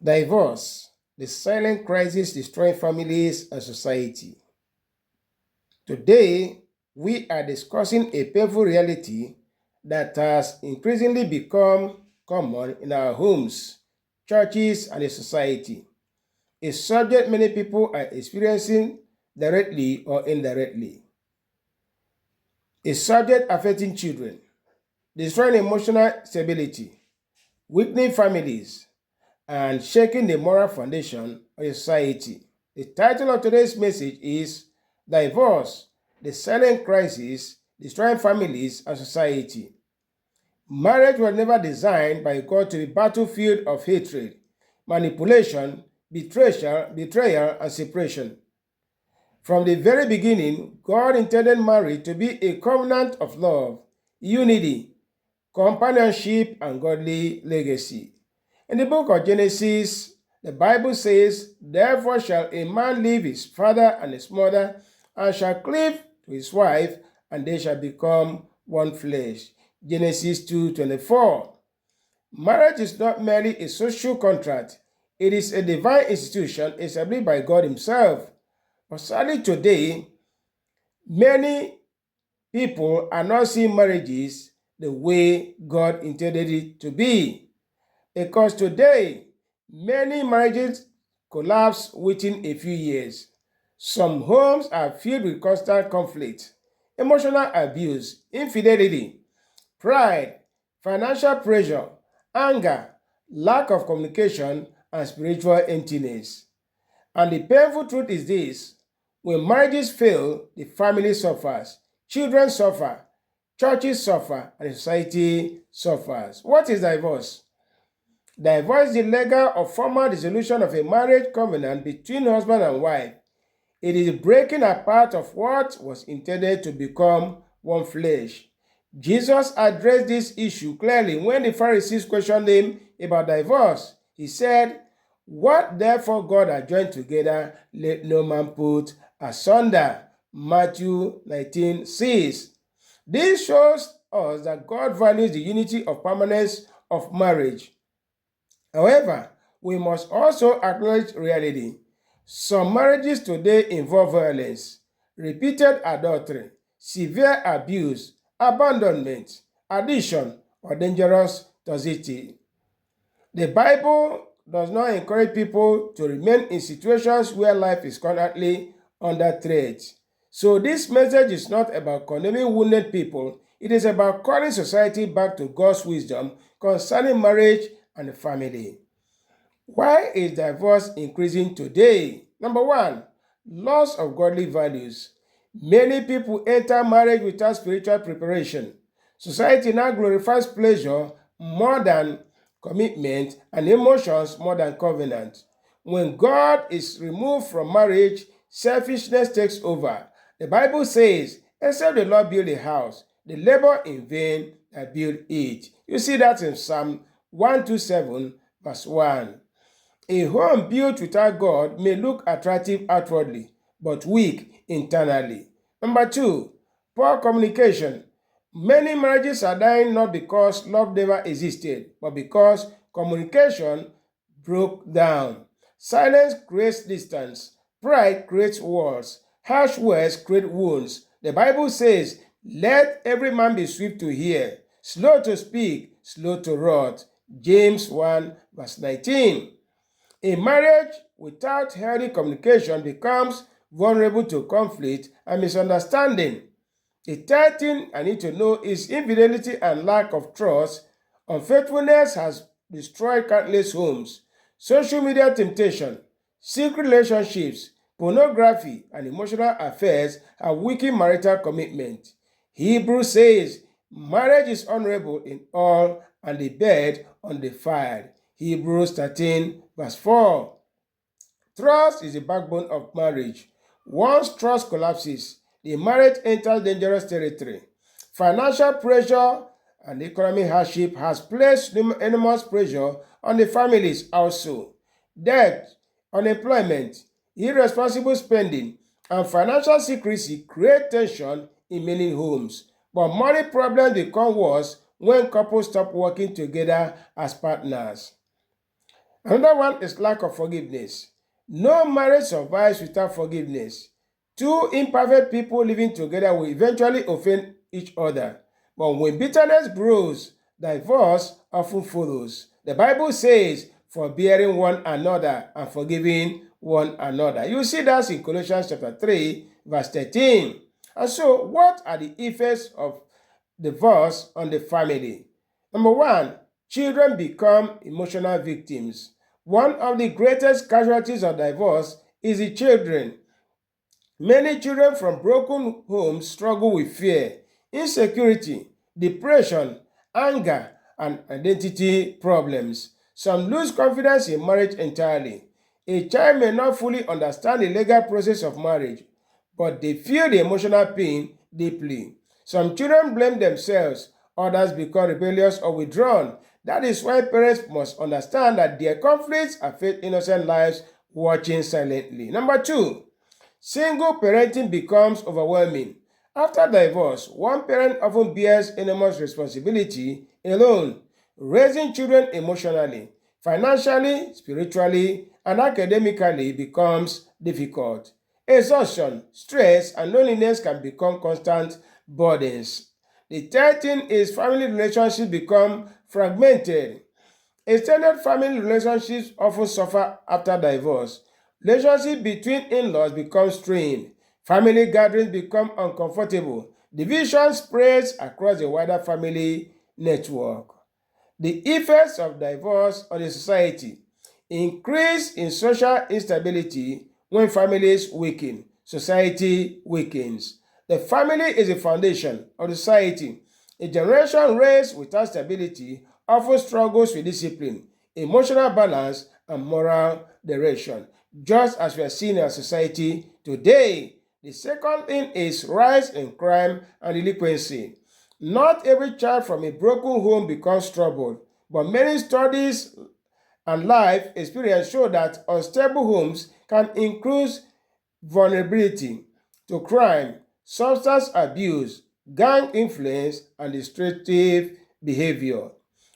Divorce, the silent crisis destroying families and society. Today, we are discussing a painful reality that has increasingly become common in our homes, churches, and in society. A subject many people are experiencing directly or indirectly. A subject affecting children, destroying emotional stability, weakening families, and shaking the moral foundation of society. The title of today's message is Divorce, the Silent Crisis Destroying Families and Society. Marriage was never designed by God to be a battlefield of hatred, manipulation, betrayal, and separation. From the very beginning, God intended marriage to be a covenant of love, unity, companionship, and godly legacy. In the book of Genesis, the Bible says, Therefore shall a man leave his father and his mother, and shall cleave to his wife, and they shall become one flesh. Genesis 2:24. Marriage is not merely a social contract, it is a divine institution established by God Himself. But sadly today, many people are not seeing marriages the way God intended it to be. Because today, many marriages collapse within a few years. Some homes are filled with constant conflict, emotional abuse, infidelity, pride, financial pressure, anger, lack of communication, and spiritual emptiness. And the painful truth is this: when marriages fail, the family suffers, children suffer, churches suffer, and society suffers. What is divorce? Divorce is the legal or formal dissolution of a marriage covenant between husband and wife. It is the breaking apart of what was intended to become one flesh. Jesus addressed this issue clearly when the Pharisees questioned him about divorce. He said, What therefore God has joined together, let no man put asunder. Matthew 19:6. This shows us that God values the unity of permanence of marriage. However, we must also acknowledge reality. Some marriages today involve violence, repeated adultery, severe abuse, abandonment, addiction, or dangerous toxicity. The Bible does not encourage people to remain in situations where life is constantly under threat. So this message is not about condemning wounded people. It is about calling society back to God's wisdom concerning marriage and the family. Why is divorce increasing today? Number one, loss of godly values. Many people enter marriage without spiritual preparation. Society now glorifies pleasure more than commitment and emotions more than covenant. When God is removed from marriage, selfishness takes over. The Bible says, except the Lord build a house, they labor in vain that build it. You see that in Psalm 127, verse 1. A home built without God may look attractive outwardly, but weak internally. Number two, poor communication. Many marriages are dying not because love never existed, but because communication broke down. Silence creates distance. Pride creates walls. Harsh words create wounds. The Bible says, Let every man be swift to hear, slow to speak, slow to wrath. James 1 verse 19. A marriage without healthy communication becomes vulnerable to conflict and misunderstanding. The third thing I need to know is infidelity and lack of trust. Unfaithfulness has destroyed countless homes. Social media temptation, secret relationships, pornography, and emotional affairs have weakened marital commitment. Hebrews says, Marriage is honorable in all, and the bed undefiled. Hebrews 13, verse 4. Trust is the backbone of marriage. Once trust collapses, the marriage enters dangerous territory. Financial pressure and economic hardship has placed enormous pressure on the families also. Debt, unemployment, irresponsible spending, and financial secrecy create tension in many homes. But money problems become worse when couples stop working together as partners. Another one is lack of forgiveness. No marriage survives without forgiveness. Two imperfect people living together will eventually offend each other. But when bitterness brews, divorce often follows. The Bible says, forbearing one another and forgiving one another. You see that in Colossians chapter 3, verse 13. And so, what are the effects of divorce on the family? Number one, children become emotional victims. One of the greatest casualties of divorce is the children. Many children from broken homes struggle with fear, insecurity, depression, anger, and identity problems. Some lose confidence in marriage entirely. A child may not fully understand the legal process of marriage, but they feel the emotional pain deeply. Some children blame themselves, others become rebellious or withdrawn. That is why parents must understand that their conflicts affect innocent lives watching silently. Number two, single parenting becomes overwhelming. After divorce, one parent often bears enormous responsibility alone, raising children emotionally, financially, spiritually, and academically becomes difficult. Exhaustion, stress, and loneliness can become constant burdens. The third thing is family relationships become fragmented. Extended family relationships often suffer after divorce. Relationships between in-laws become strained. Family gatherings become uncomfortable. Division spreads across the wider family network. The effects of divorce on the society: increase in social instability. When families weaken, society weakens. The family is the foundation of the society. A generation raised without stability often struggles with discipline, emotional balance, and moral direction, just as we are seeing in our society today. The second thing is rise in crime and delinquency. Not every child from a broken home becomes troubled, but many studies and life experience show that unstable homes can increase vulnerability to crime, substance abuse, gang influence, and destructive behavior.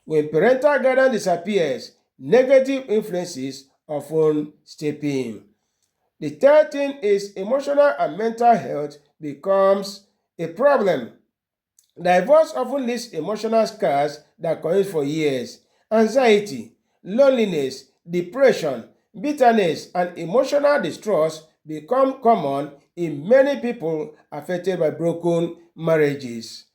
When parental guidance disappears, negative influences often step in. The third thing is emotional and mental health becomes a problem. Divorce often leaves emotional scars that continue for years. Anxiety, loneliness, depression, bitterness, and emotional distrust become common in many people affected by broken marriages.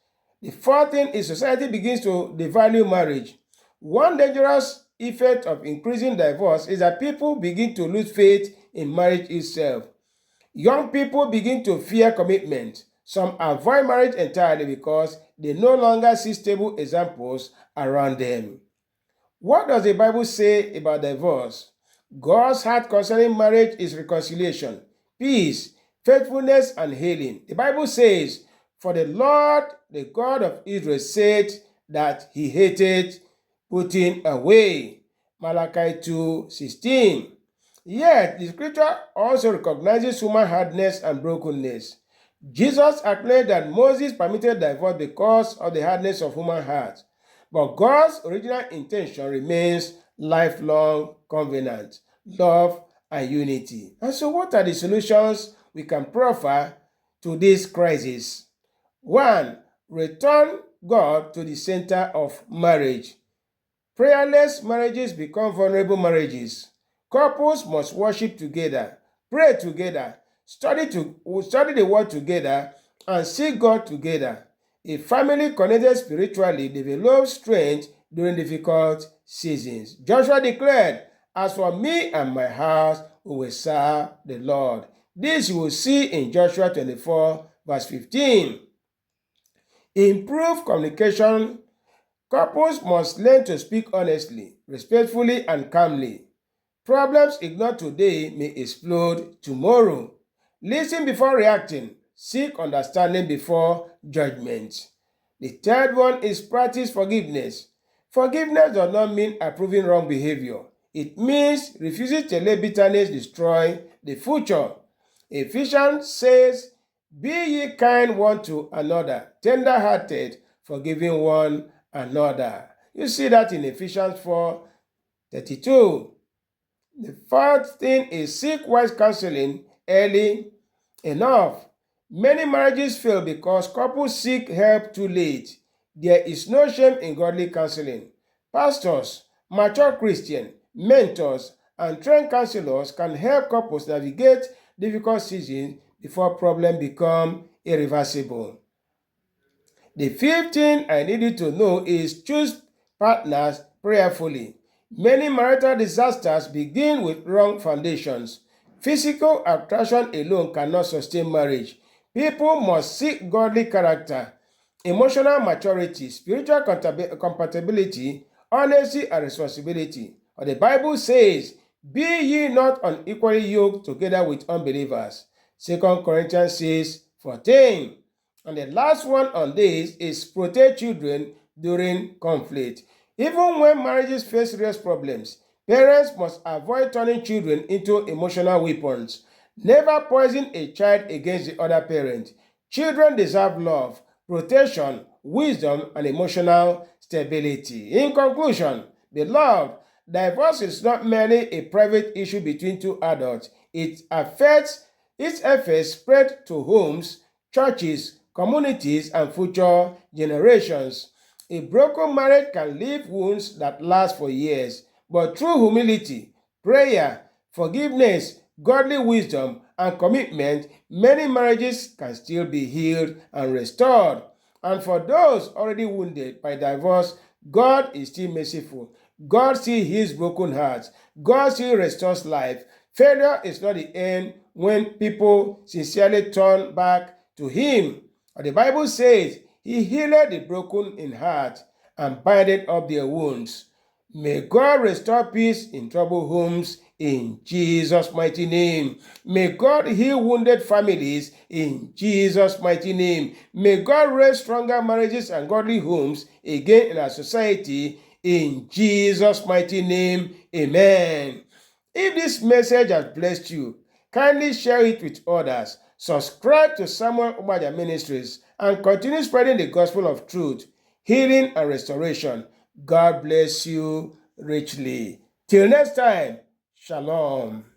The fourth thing is society begins to devalue marriage. One dangerous effect of increasing divorce is that people begin to lose faith in marriage itself. Young people begin to fear commitment. Some avoid marriage entirely because they no longer see stable examples around them. What does the Bible say about divorce? God's heart concerning marriage is reconciliation, peace, faithfulness, and healing. The Bible says, "For the Lord, the God of Israel, said that he hated putting away." Malachi 2:16. Yet, the scripture also recognizes human hardness and brokenness. Jesus acknowledged that Moses permitted divorce because of the hardness of human hearts. But God's original intention remains lifelong covenant, love, and unity. And so, what are the solutions we can proffer to this crisis? One, return God to the center of marriage. Prayerless marriages become vulnerable marriages. Couples must worship together, pray together, study the word together, and seek God together. A family connected spiritually develops strength during difficult seasons. Joshua declared, "As for me and my house, we will serve the Lord." This you will see in Joshua 24, verse 15. Improve communication. Couples must learn to speak honestly, respectfully, and calmly. Problems ignored today may explode tomorrow. Listen before reacting. Seek understanding before judgment. The third one is practice forgiveness. Forgiveness does not mean approving wrong behavior. It means refusing to let bitterness destroy the future. Ephesians says, "Be ye kind one to another, tender-hearted, forgiving one another." You see that in Ephesians 4:32. The fourth thing is seek wise counseling early enough. Many marriages fail because couples seek help too late. There is no shame in godly counseling. Pastors, mature Christians, mentors, and trained counselors can help couples navigate difficult seasons before problems become irreversible. The fifth thing I need you to know is choose partners prayerfully. Many marital disasters begin with wrong foundations. Physical attraction alone cannot sustain marriage. People must seek godly character, emotional maturity, spiritual compatibility, honesty, and responsibility. Or the Bible says, be ye not unequally yoked together with unbelievers. 2 Corinthians 6:14. And the last one on this is protect children during conflict. Even when marriages face serious problems, parents must avoid turning children into emotional weapons. Never poison a child against the other parent. Children deserve love, protection, wisdom, and emotional stability. In conclusion, beloved, divorce is not merely a private issue between two adults. Its effects spread to homes, churches, communities, and future generations. A broken marriage can leave wounds that last for years, but through humility, prayer, forgiveness, godly wisdom, and commitment, many marriages can still be healed and restored. And for those already wounded by divorce, God is still merciful. God still heals broken hearts. God still restores life. Failure is not the end when people sincerely turn back to Him. The Bible says, He healed the broken in heart and binded up their wounds. May God restore peace in troubled homes in Jesus' mighty name. May God heal wounded families in Jesus' mighty name. May God raise stronger marriages and godly homes again in our society in Jesus' mighty name. Amen. If this message has blessed you, kindly share it with others. Subscribe to Ugbaja Ministries and continue spreading the gospel of truth, healing, and restoration. God bless you richly. Till next time, shalom.